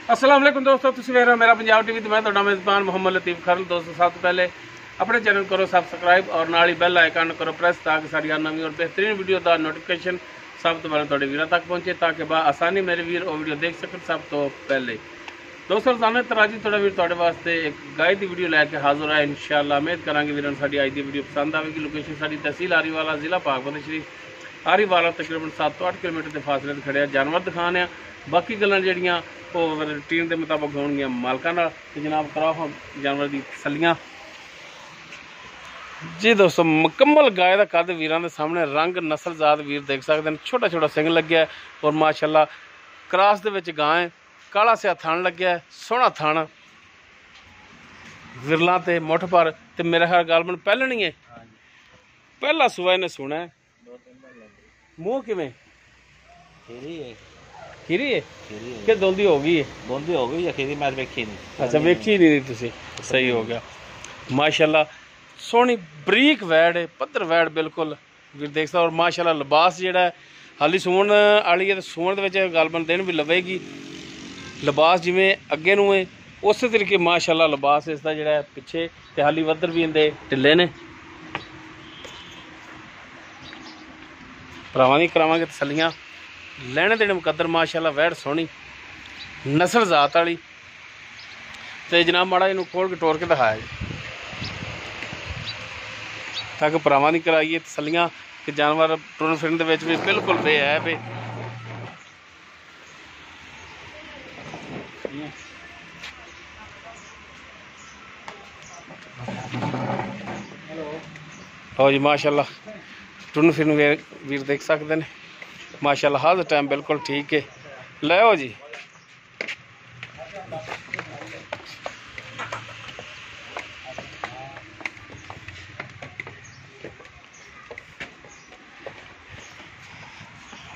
अस्सलाम वालेकुम दोस्तों, तुसीं वेख रहे हो मेरा पंजाब टीवी। तो मैं तुहाडा मेज़बान मोहम्मद लतीफ़ खरल। दोस्तों सब तो पहले अपने चैनल करो सब्सक्राइब और नाल ही बैल आइकन करो प्रेस ताकि सारी नवी और बेहतरीन वीडियो का नोटिफिकेशन सब तो पहले तुहाडे वीरां तक पहुँचे, ताकि आसानी मेरे वीर वो वीडियो देख सकन सब तो पहले। दोस्तों रोजाना तराजी थोड़ा वीर तुहाडे वास्ते एक गाय की वीडियो लैके हाजिर है। इंशाअल्लाह उम्मीद करांगे वीरां साडी अज दी वीडियो पसंद आएगी। लोकेशन साडी तहसील आरीवाला, जिला पाकपत शरीफ। आरीवाला तकरीबन 7 तो 8 किलोमीटर के फासले ते खड़े जानवर दिखाने आ। बाकी गल्लां जेहड़ियां रूटीन के मुताबिक होणगियां मालकां नाल। ते जनाब कराओ हम जानवर दी तसल्लियां जी। दोस्तों मुकम्मल गाय का कद वीरां दे सामने, रंग नस्लजात वीर देख सकते हैं। छोटा छोटा सिंग लग्या है और माशाअल्लाह क्रॉस दे विच गाय है। काला सिया थान लग्या है, सोहना थान विरलां ते मुठ पर। ते मेरा ख्याल गालमन पहले नहीं है, पहला सुआ इन्हें सुना है। मूँह किवें खीरी है कि दोंदी हो गई है? दोंदी हो गई है, खीरी मैं वेखी नहीं। अच्छा वेखी नहीं तुसी, सही हो गया। माशाअल्लाह सोहनी बरीक वैड़ है, पत्थर वैड़ बिल्कुल वीर देख सकते। और माशाअल्लाह लिबास जिहड़ा है हाली सूण वाली है, तो सूण दे गालमन दिन भी लवेगी। लिबास जिवें अगे नूं है उस तरीके माशाअल्लाह लिबास इसका जिहड़ा है पिछे ते हाली वधर भी इंदे ढिले ने। भरावां दी करावांगे तसल्लियां। लैने देने मुकद्दर माशाअल्लाह वैड़ सोहनी नस्ल जात वाली। तो जनाब माड़ा इनू खोल के टोर के दिखाया जी, ताकि भरावां दी कराइए तसल्लियां कि जानवर टुरन फिरन दे विच भी बिल्कुल बेऐब है। हाँ जी माशाअल्लाह टुरन फिरन वीर देख सकते हैं। माशाअल्लाह हर टाइम बिल्कुल ठीक है। लो जी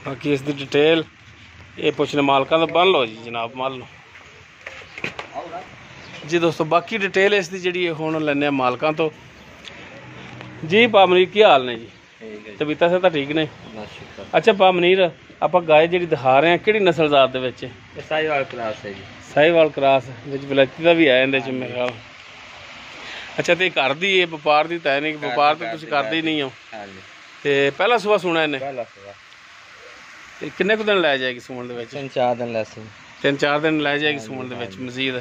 बाकी इसकी डिटेल ये पुछने मालकां तो बन लो जी जनाब मान लो जी। दोस्तों बाकी डिटेल इसकी जी हुण लैने मालकां तो जी। पा मनीर की हाल ने जी? तबीयत से तो ठीक ने। अच्छा पा मनीर आप गाय जी दिखा रहे हैं कि नस्ल जात दे विच? साहिवाल क्रॉस है जी। साहिवाल क्रॉस विच विलायती का भी है इहदे च मेरे ख्याल। अच्छा तो घर दी है, व्यापार की तो है नहीं? व्यापार तो तुसीं करदे ही नहीं हो। ते पहला सुबह सुना इन्हें? पहला सुबह। ते किन्ने कुछ दिन लै जाएगी सूण दे विच? 3-4 दिन लैसे। 3-4 दिन लै जाएगी सूण दे विच मजीद।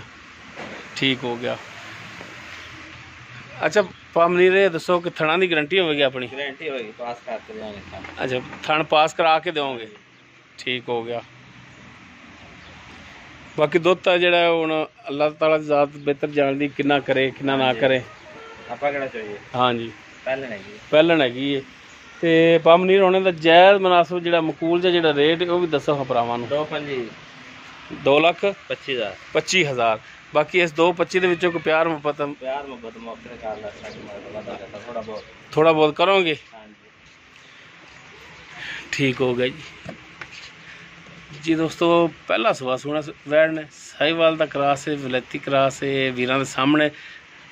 ठीक हो गया। अच्छा पा मनीर ये दसो कि थणा की गारंटी होगी अपनी? गारंटी होगी, पास करके देंगे थण। अच्छा थण पास करा के दोगे? ठीक हो गया। बाकी दुध तो जो हुण अल्लाह ताला दी ज़ात बेहतर जानदी कितना करे कितना ना करे। आपा केड़ा चाहिए? हाँ जी पहलन हैगी है। तो पा मनीर होने का जायज़ मुनासिब जो मकूल जो रेट है वह भी दसो हाँ भरावां नूं। 2,25,000। बाकी इस 2,25,000 को प्यार मुहब्बत थोड़ा बहुत करोगे? ठीक हो गया जी। जी दोस्तों पहला सवा सोना वैड़ ने साहिवाल का क्रॉस है, विलायती क्रॉस है। वीरां दे सामने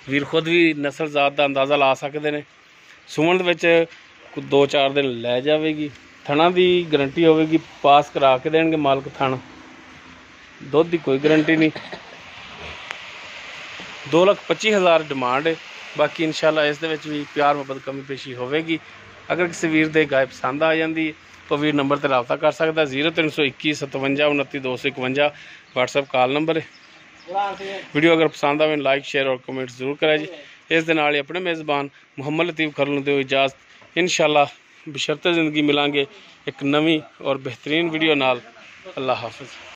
वीर खुद भी नस्ल जात का अंदाज़ा ला सकते हैं। सूण दे 2-4 दिन लै जाएगी। थणा की गारंटी होगी, पास करा के देंगे मालक थण। दुध की कोई गारंटी नहीं। 2,25,000 डिमांड है। बाकी इंशाल्लाह इस दे विच भी प्यार मुहब्बत कमी पेशी होगी। अगर किसी वीर दे गाय पसंद आ जाती तो वीर नंबर पर रबता कर सकता है। 0321 57 29 251 व्हाट्सएप कॉल नंबर है। वीडियो अगर पसंद आए लाइक शेयर और कमेंट जरूर करें जी। इस दे नाल ही अपने मेज़बान मोहम्मद लतीफ़ खरल दो इजाज़त। इंशाल्लाह बशर्ते ज़िंदगी मिलांगे एक नवी और बेहतरीन वीडियो नाल। अल्लाह हाफिज़।